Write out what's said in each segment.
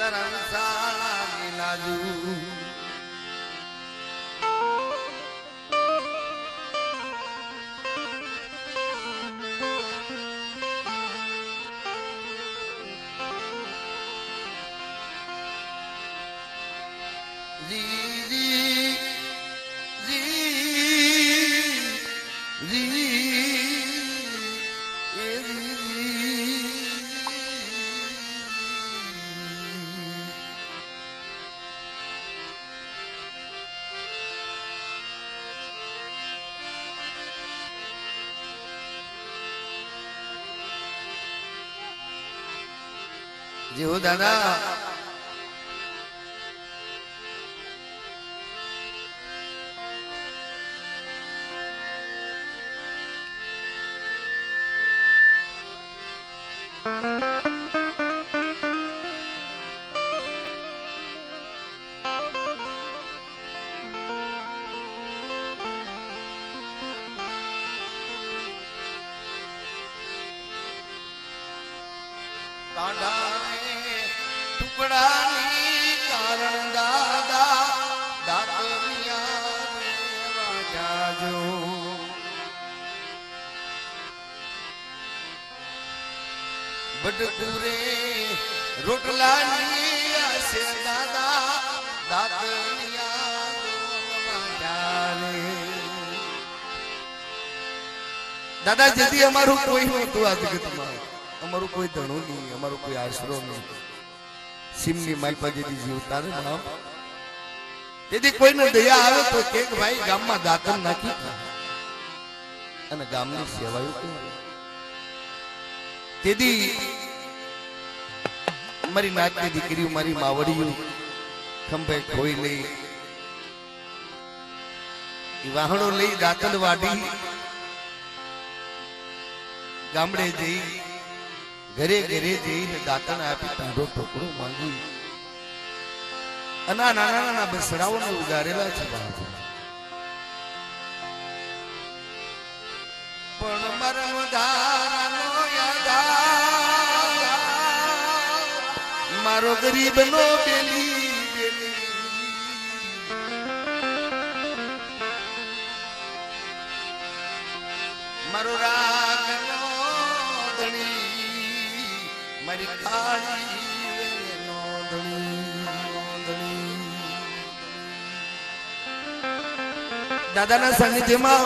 ધર્મશાળા લાજુ जी हो दादा ટુકડાની કારણ દાદા દાતરિયા જાજો બટકુરે રોટલાની આશે દાદા દાતરિયા દાદા જદી અમારું કોઈ નહોતું આ જગતમાં અમારું કોઈ ધણું નહીં અમારું કોઈ આશરો નહીં સિમની માલપા જેથી જીવતા ને બાપ તેથી કોઈને દયા આવે તો કે ભાઈ ગામમાં દાતન નાખી અને ગામની સેવાયું કે તેથી મારી નાતની દીકરીઓ મારી માવડીઓ ખંભે ખોઈ લઈ વાહણો લઈ દાતન વાડી ગામડે જઈ ઘરે ઘરે જઈને દાતણ આપી તાંડો ટોકરો માંગી અને નાના નાના બસડાઓને ઉગારેલા છે પણ મરમ ધારાનો મારો ગરીબ નો બેલી મારો રાગ મારી કાળી દાદાના સાનિધ્યમાં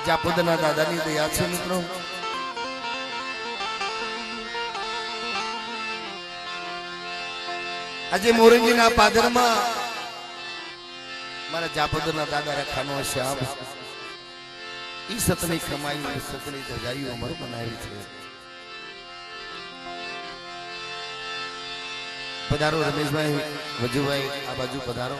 જાપુદના દાદાની દયા છે મિત્રો આજે મોરંગીના પાદરમાં મારા જાપુદના દાદા રખાનો શ્યામ ઈ સતની કમાઈ સતની જગાઈ અમર બનાવી છે પધારો રમેશભાઈ વજુભાઈ આ બાજુ પધારો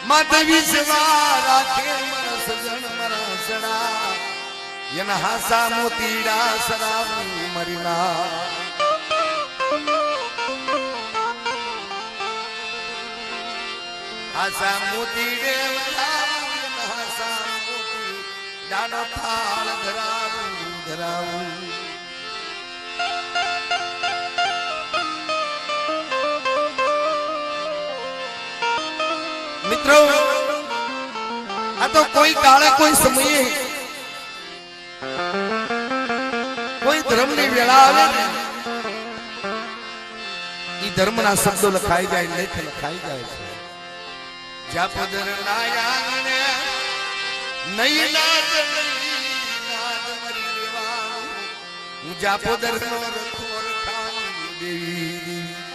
માધવી સેવા રાખે મારા સજણ મારા સડા એના હાસા મોતીડા સરાવું મરીના હાસા મોતીડે હાસા મોતી ડાનો થાળ ધરાવું ધરાવું મિત્રો આ તો કોઈ કાળે કોઈ સમયે કોઈ ધર્મની વેળા આવે ને ઈ ધર્મના શબ્દો લખાઈ જાય લેખ લખાઈ જાય છે જાપોદર ના આંગણે નહીં નાદ મરી રેવા હું જાપોદર નો રખો રખાનો દેવી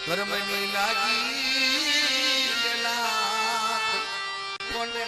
કર્મની લાગી કોને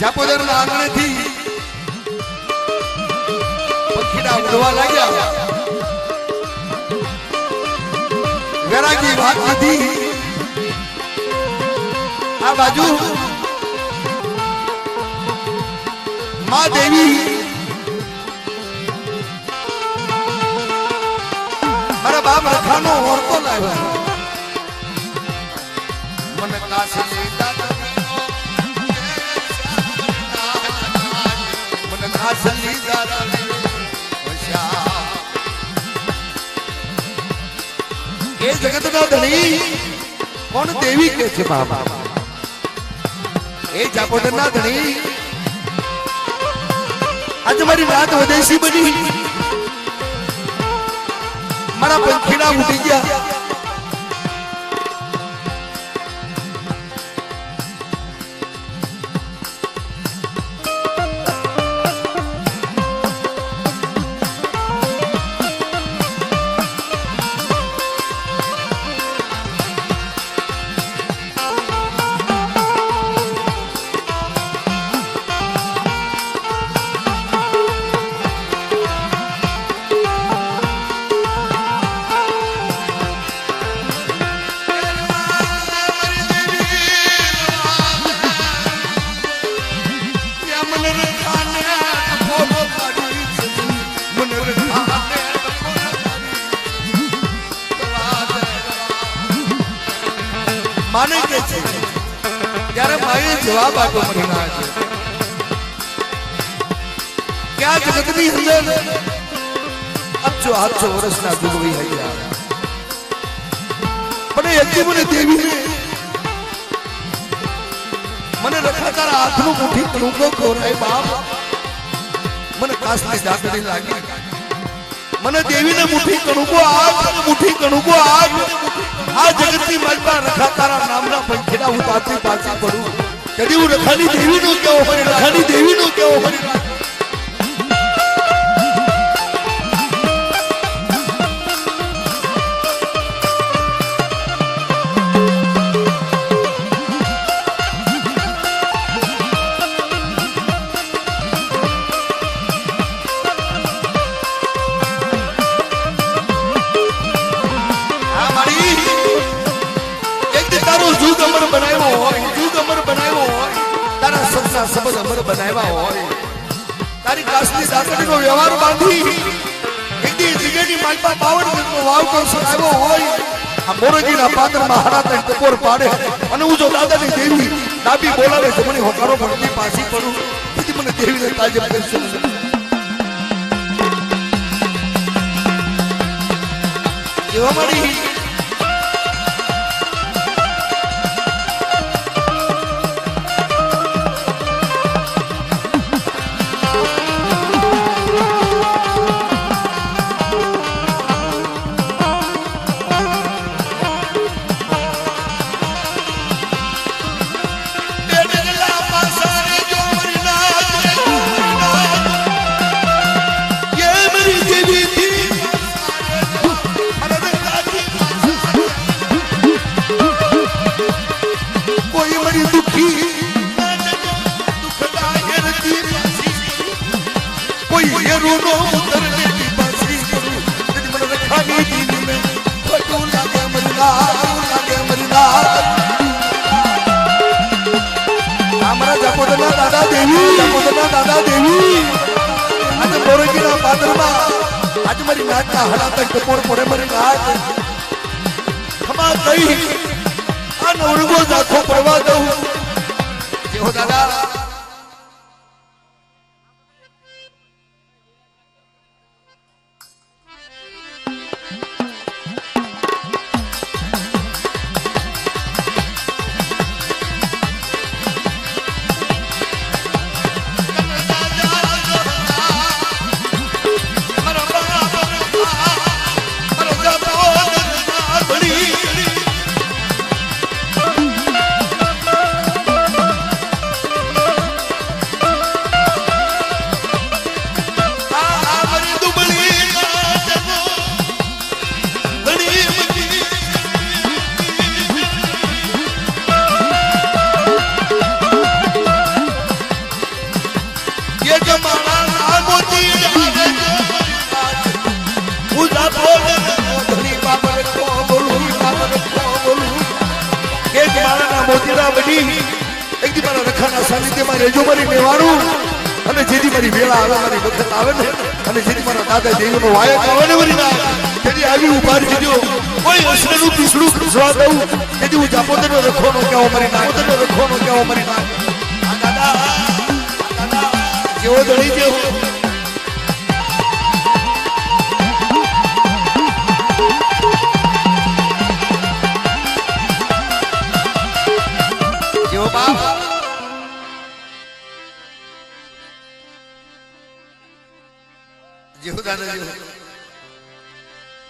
જાપોદર ના આંગણે થી પંખીડા ઉડવા લાગ્યા. વેરાગી વાત હતી આ બાજુ માં દેવી મારા બાપ રખાનો ઓરતો લાવ્યો. મને કાશે એ જગત નો ધણી કોણ દેવી કે છે બાબા? એ જાપોદર ના ધણી આજે મારી રાત વદેશી બની, મારા પંખીડા ઉડી ગયા. માને કે છે ત્યારે માએ જવાબ આપ્યો મને ના છે કે આ જગતની અંદર અબજો 800 વર્ષના જુગવી હૈયા મને યજ્ઞ મને દેવીને મને રખા તારા હાથનું મુઠ્ઠી કણુકો ખોરાય બાપ મને કાસની દાતડી લાગી મને દેવીને મુઠ્ઠી કણુકો આગ આ જગતની માલપા રખા તારા નામના પંખેડા હું પાછી પડું કદી હું રખાની દેવીનો કેવો મને રખાની દેવીનો કેવો મને શબ્દ અમર બનાવ્યા હોય તારી કાસની દાતડીનો વ્યવહાર બાંધી એકદી જગ્યાની માલપા બાવળ નો વાવ કરસો આવ્યો હોય આ મોરજીના પાત્રમાં હરાતા ટકોર પાડે અને હું જો દાદાની દેવી ડાબી બોલાવે તો મને હોકારો પડતી પાછી પડું તેથી મને દેવીને તાજબ કરશો જેવા મારી દાદા દેવી આજે મોરજીના પાદરમાં આજ મારી નાચના હલાતા ટકોર પડે મારી નાચ ખમા ગઈ આ નવરગો જાખો પડવા દઉં જેવો દાદા સાનિધ્યમાં રહેજો મારી મેવાડું અને જેથી મારી વેળા આવે મારી વખત આવે ને અને જેથી મારા દાદા દેવીનો વાયક આવે ને મારી ના તેથી આવી ઉભા રહેજો કોઈ અસરનું પીસડું ખસવા દઉં તેથી હું જાપોદરનો રખોનો કેવો મારી ના રખોનો કેવો મારી ના દાદા કેવો દળી જેવો જેવો બાપ જેવો દાદા જેવો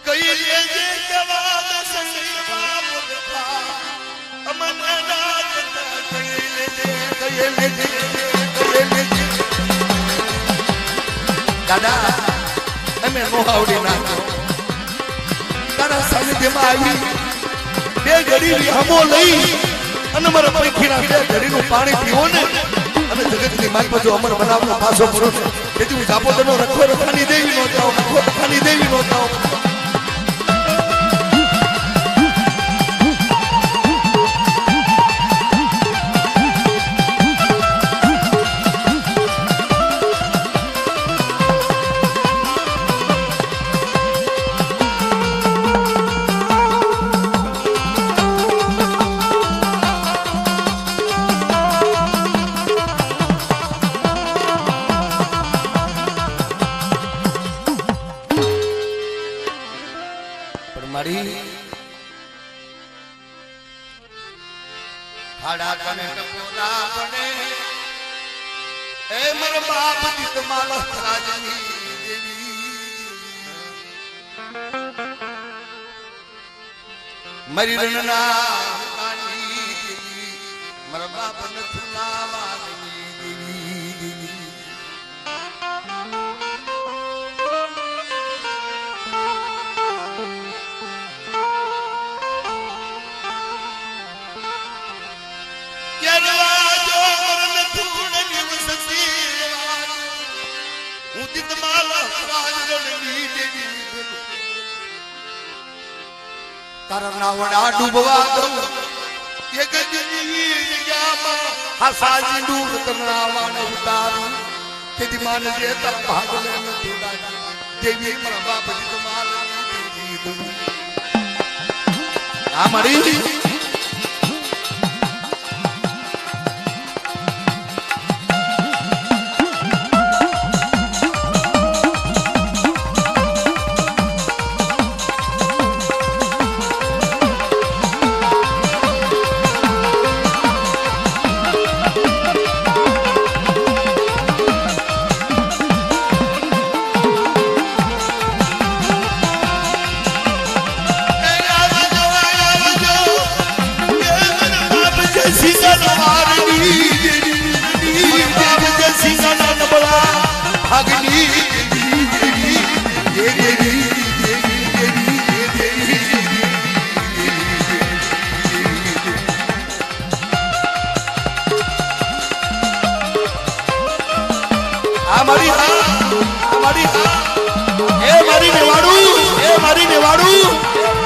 કઈ લેજે જવાબ સંગીમાં બોલતા અમને રાત કઈ લેજે દાદા અમે નો આવડી ના તારા સાનિધ્યમાં આવી બે ઘડી હમો લઈ અને મારા પંખીના બે ઘડીનું પાણી પીવો ને અને જગતની માલ બાજુ અમર બનાવનો પાછો પડો તેથી હું જાપોદરનો રખો રખાની દેવી નો જાઓ રખો રખાની દેવી નો જાઓ પણ મારી ખાડા કને ટકોરા પડે એ મારા બાપ જીત માલા રાજની દેવી મારી રણના કાની દેવી મારા બાપ નથુલા વાગની દેવી તારા નાવડા ડૂબવા દઉં એક જગ્યામાં હાસાજી ડૂબ કરનાવાને ઉતારું તેથી માને જે તારા ભાગ લેને થોડા દેવી મારા બાપજી તમારા દેવી દઉં આ મારી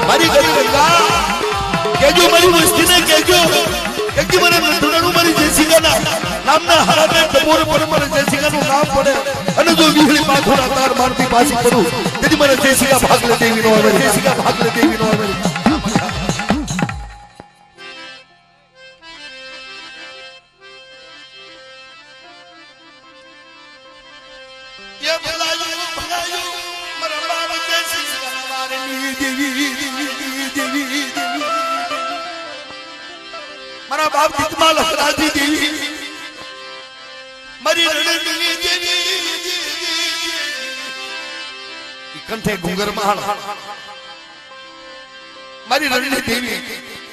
મારી ગંગા કેજો મારી વસ્તીને કેજો કે મને નથુડાનું મારી જયસિંગાના નામના હરાને ટપોર પર મને જયસિંગાનું નામ પડે અને જો વીહળી પાછોડા તાર મારતી પાછી કરું તેથી મને જયસિંગા ભાગ લે દેવી નો આવે જયસિંગા ભાગ લે દેવી નો આવે ये भलायू भलायू मरा बाप जयसिंगा वारनी देवी मारा बाप जितमाल हराजी देवी मारी रણની દેવી કંઠે ગુંગર મહાલ મારી રણની દેવી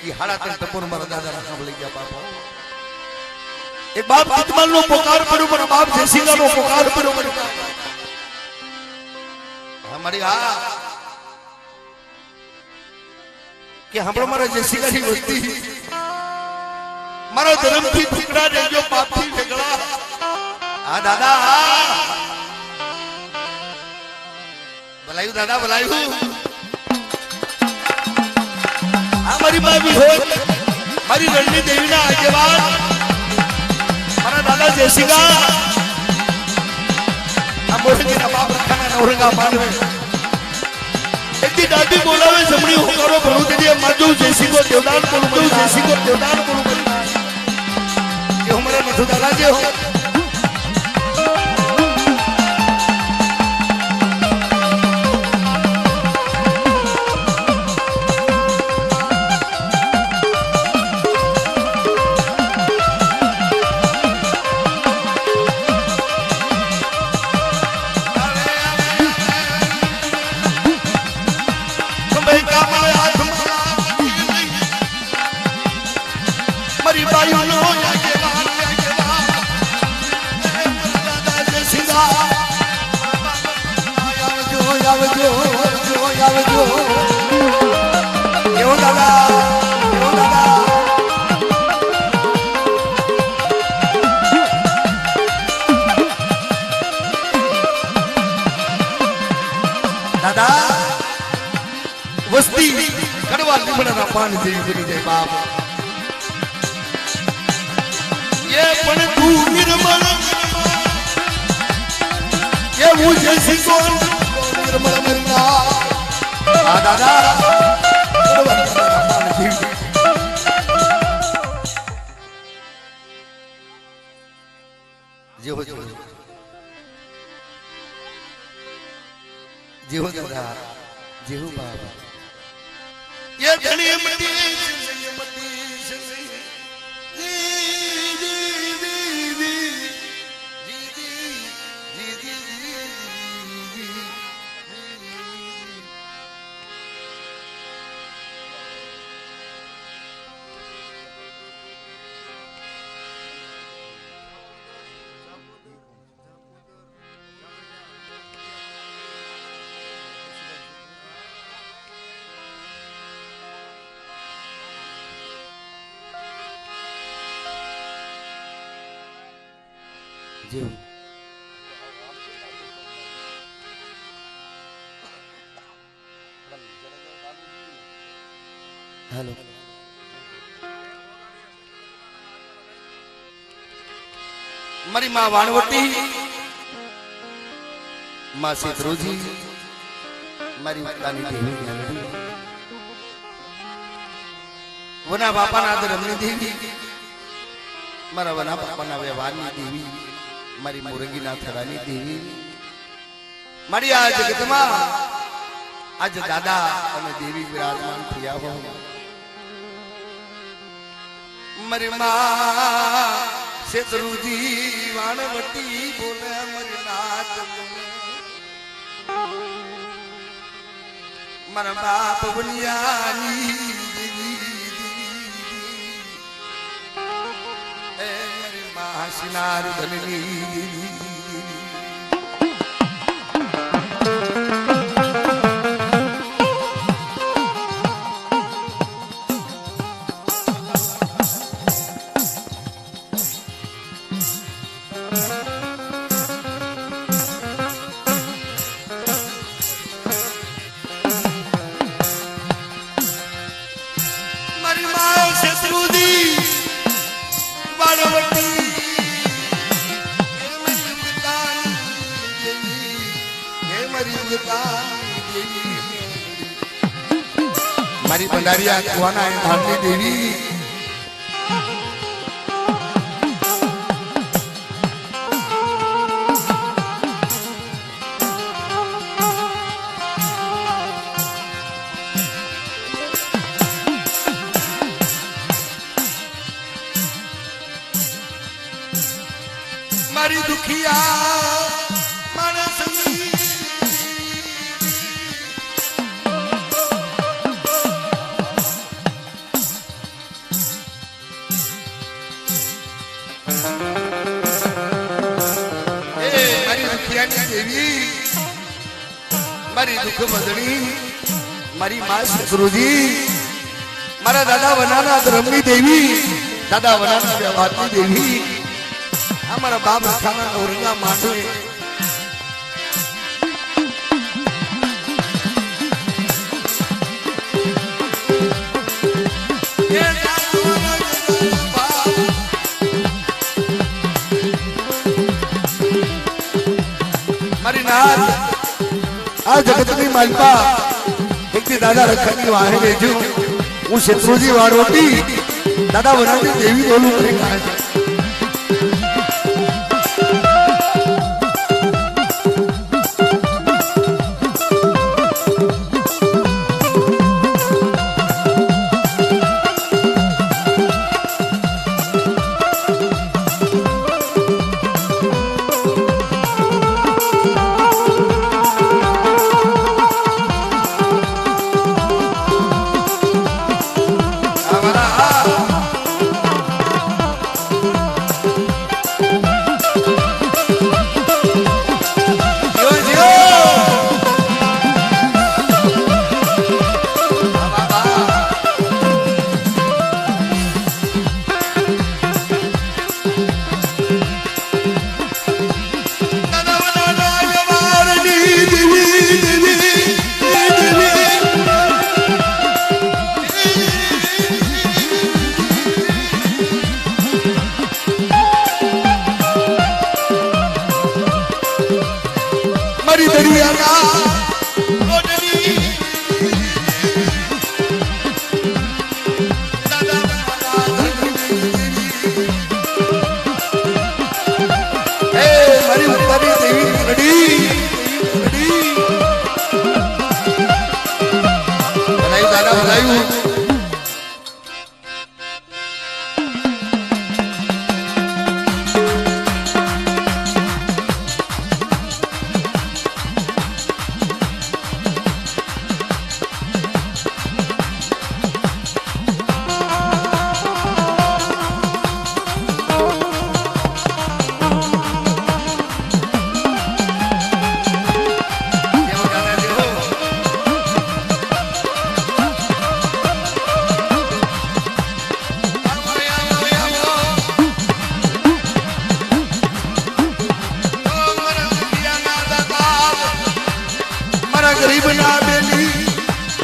ઈ હાડા તન ટપોર મારા દાદા સાંભળી ગયા બાપા એક બાપ જીતમાલ નો પોકાર પડ્યો મારા બાપ જયસિંગા નો પોકાર પડ્યો મારી હા કે હમણો મારા જયસિંગા ની વસ્તી મારો ધર્મથી ટુકડા દેજો પાપથી વેગળા આ દાદા ભલાયું દાદા ભલાયું આ મારી માવી હોય મારી રણની દેવીના આગેવાન મારા દાદા જયસિંગા આ મોરંગીના બાપ રખાના નવરંગા માંડવે એટલી દાદી બોલાવે જમણી હોકારો ભરું તેથી માજો જયસિંગો દેવદાન બોલું જયસિંગો દેવદાન બોલું ये हमारा मधु दादा जी हो मरी बायू नो દાદા વસ્તી કડવા લીમડાના પાન જેવી બની જાય બાપ એ પણ તું નિર્મળ એ હું જયસિંગો નિર્મળ મરના આ દાદા કડવા લીમડાના પાન જેવી જેવો જેવો જેવો દાદા જેવો બાપ ये धनी मटी जी हेलो मारी माँ वाणवती माँ सीतरूजी मारी उतानी देवी मेलडी वना बापा ना रमणी देवी मारा वना बापा ना व्यवहारनी देवी मारी मुरंगी ना थरानी देवी मारी आ जगत में आज दादा અને દેવી વિરાજમાન થયા હો મારી માં શેત્રુજી વાણવટી બોલે મારી નાચ મારા બાપ બનિયાની દેવી એ મારી માં સિનાર ધનની દેવી मारी भंडारिया कुआना है धामनी देवी मारी दुखिया देवी मारी दुख बदनी मारी मां शत्रुजी मारा दादा बनाना रमणी देवी दादा बनाना व्यवहारनी देवी हमारा बाप रखाना औरंगा मांडवे आ जगतनी मालपा एक दी दादा रखनी वाहे भेजू હું શેત્રુજી વાળોટી દાદા વનાતી દેવી બોલું કરી કાઢે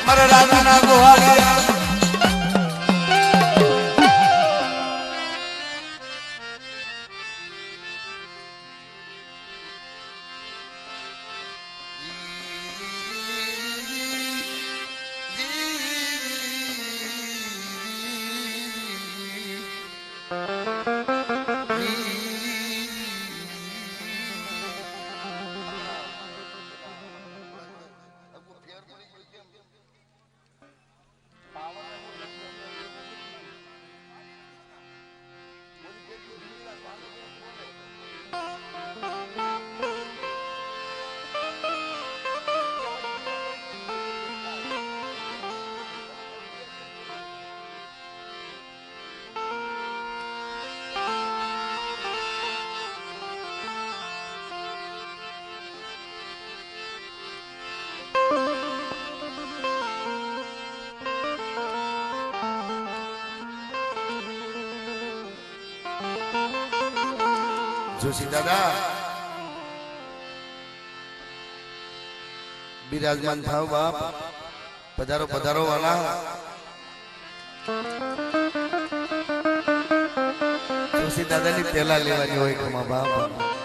મારા રાજાના ગોવાળિયા જોશી દાદા બિરાજમાન થાવ બાપ પધારો પધારો વાલા જોશી દાદાની પહેલા લેવાની હોય કમા બાપ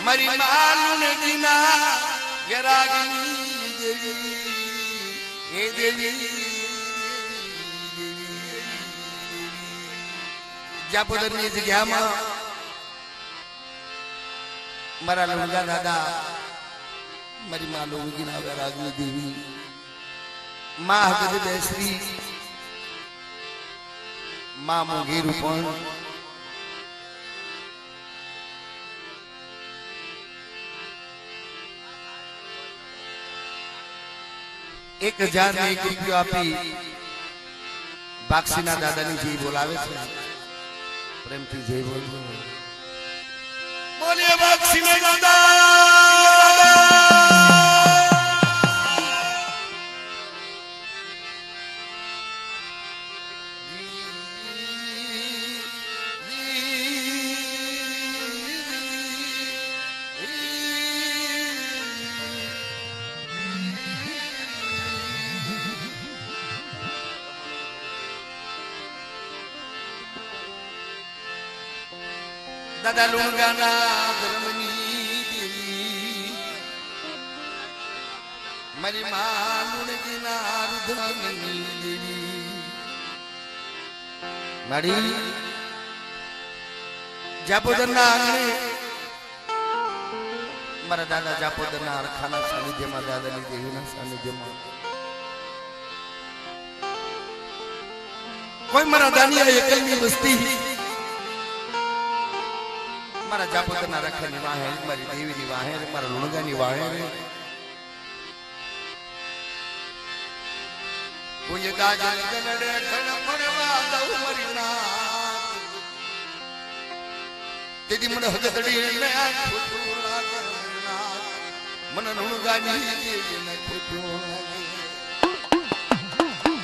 મારી માલુન દીના ગરાગની દેવી હે દેવી જાપોદરની જગ્યામાં મારા લુંગા દાદા મારી માલુન દીના ગરાગની દેવી માં હગદ બેસરી માં મોગી રૂપણ एक 1001 રૂપિયો આપી બાક્ષીના દાદાની જય બોલાવે છે પ્રેમથી જય બોલો બોલીએ બાક્ષીના દાદા દાદા લુંગાના ધર્મની દેવી મારી માં લુણગીના ધર્મની દેવી મારી જાપોદરના આંગણે મારા દાદા જાપોદરના અરખાના સાનિધ્યમાં દાદાની દેવીના સાનિધ્યમાં કોઈ મારા દાનિયા એકલની વસ્તી મારા જાપોદરના રખાની વાહે મારી દેવીની વાહે મારા લુણગાની વાહે કોઈ દાજલ ગનડે ઘણ પડવા દઉ મરી નાથ તેદી મને હગતડી ને ખોટું લાગે મને લુણગાની દેવીને ખોટું લાગે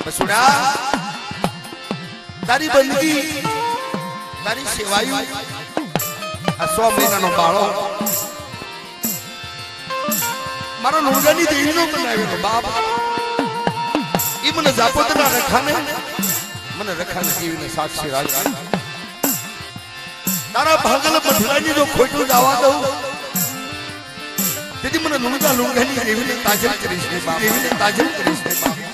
બસુડા તારી બંદગી તારી સેવાયું આ 100 મહિનાનો બાળો મારો લુંગાની દેવીનો બનાવેલો બાપ ઈ મને જાપોદના રખાને મને રખાને દેવીને સાક્ષી રાખે તારા ભાગલ બઠલાની જો ખોટું જવા દઉં મને લુંગા લુંગાની દેવીને તાજર કરીશ ને બાપ, દેવીને તાજર કરીશ ને બાપ.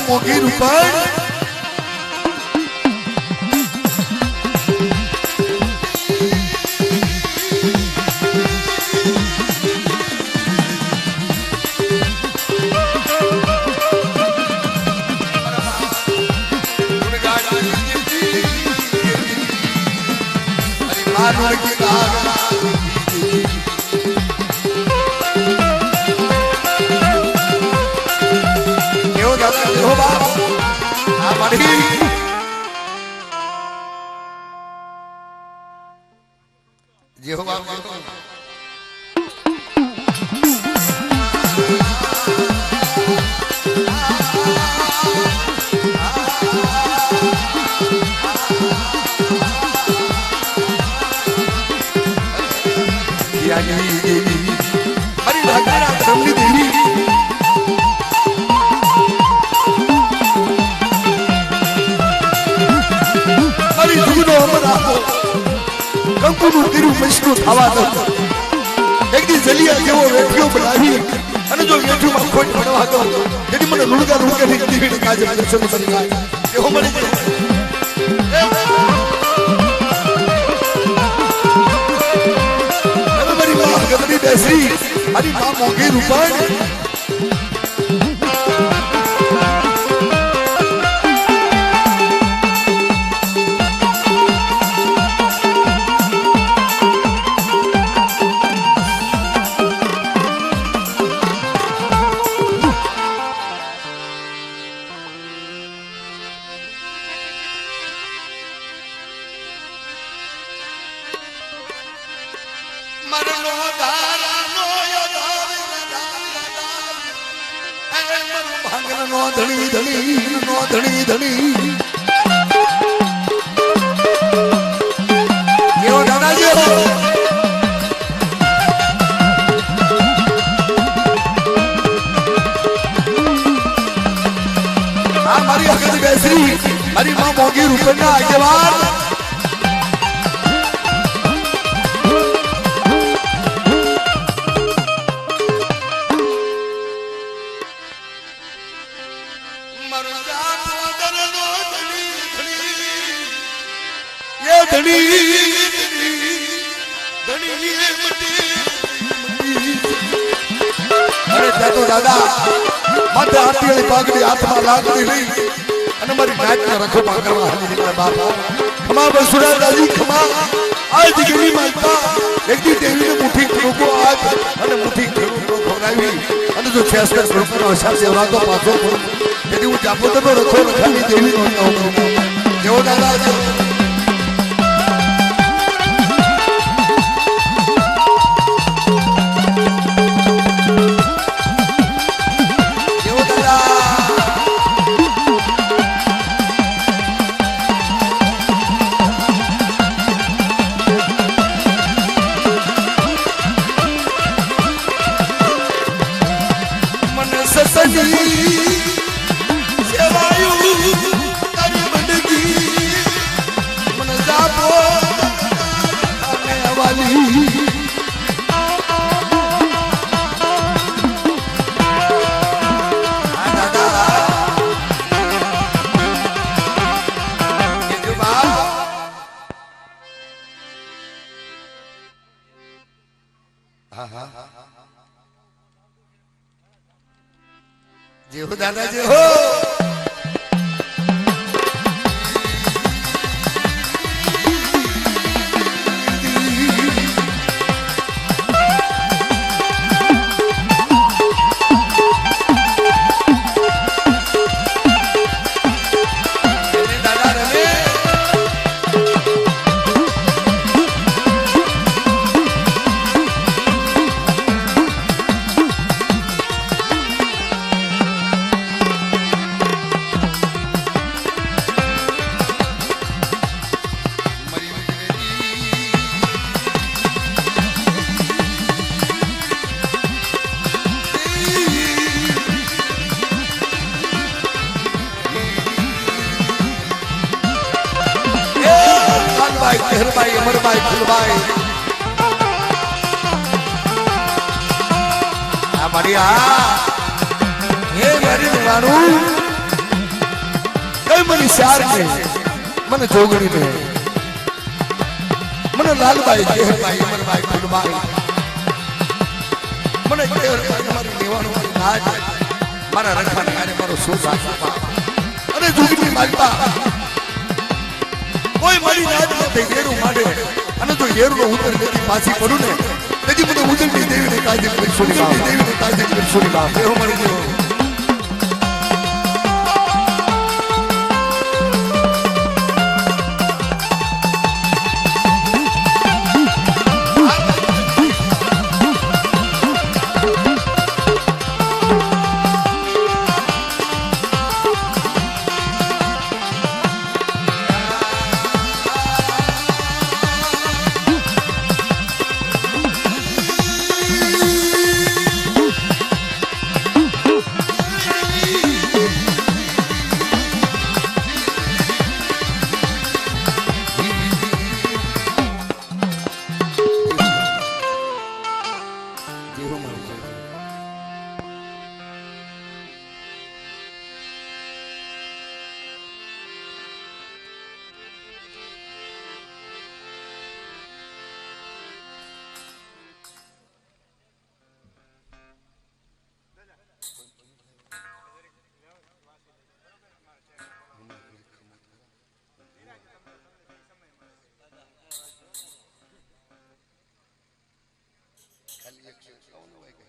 મોગી રૂપણ અને મુઠ્ઠી ખેડૂતો ખવડાવી અને જો 66 રૂપિયાનો હિસાબ દેવરાતો પાછો તેથી હું જાપોતરનો રખો રખાની દેવીનો જેવો દાદા જે હો દાદા જે હો ભાઈ અમરભાઈ ફૂલભાઈ આ મારી હે મારી મારું કઈ મને શાર કે મને જોગણી ને મને લાલભાઈ કેહરભાઈ અમરભાઈ ફૂલભાઈ મને કેહરભાઈ મારી નિવાણો મારી નાજ મારા રખાને આને મારો શું અને જોગણી માલપા કોઈ મારી નાદ નથી હેરું માટે અને જો હેરું નો ઉતર નથી પાછી પડું ને તેથી મને ઉતરતી દેવીને કાજલ કરશોની બાપ દેવીને કાજલ કરશોની બાપ એવો મળી ગયો ખાલી 151 હોય કે